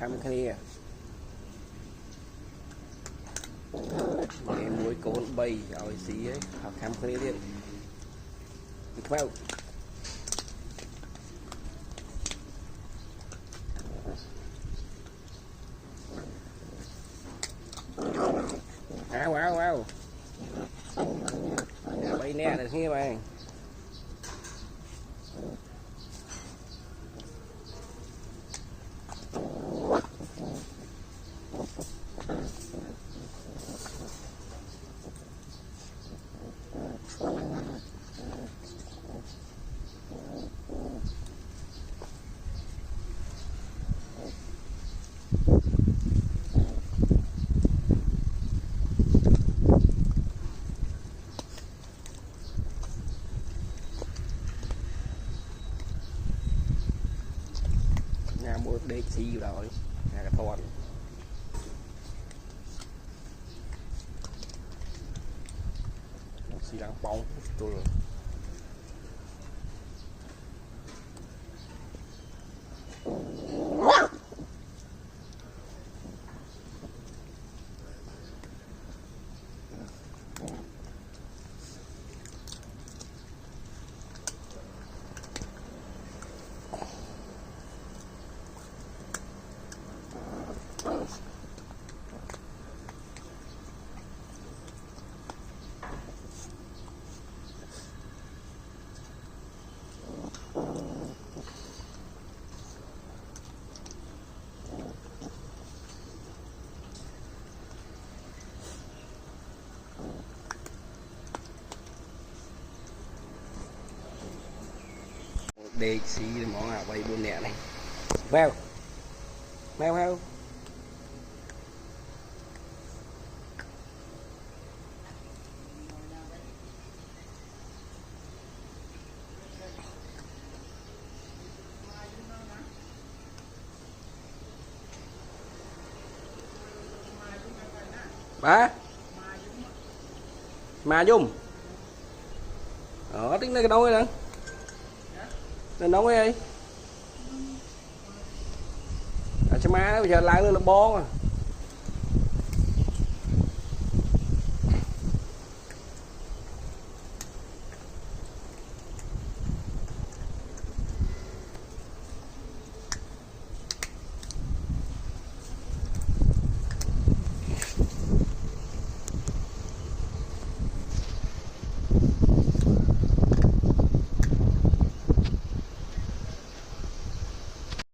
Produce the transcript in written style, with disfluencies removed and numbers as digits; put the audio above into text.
khăm kia mẹ muối cồn bay rồi xí ấy học khăm kia đi theo wow bay nè được nghe bạn nhà mua đê xì rồi nhà cái thon xì đang bóng tôi đê xí món à bay buôn nè này vào vào ba mà dung tính cái đâu rồi nên nóng ấy cho má bây giờ lại nó bó mà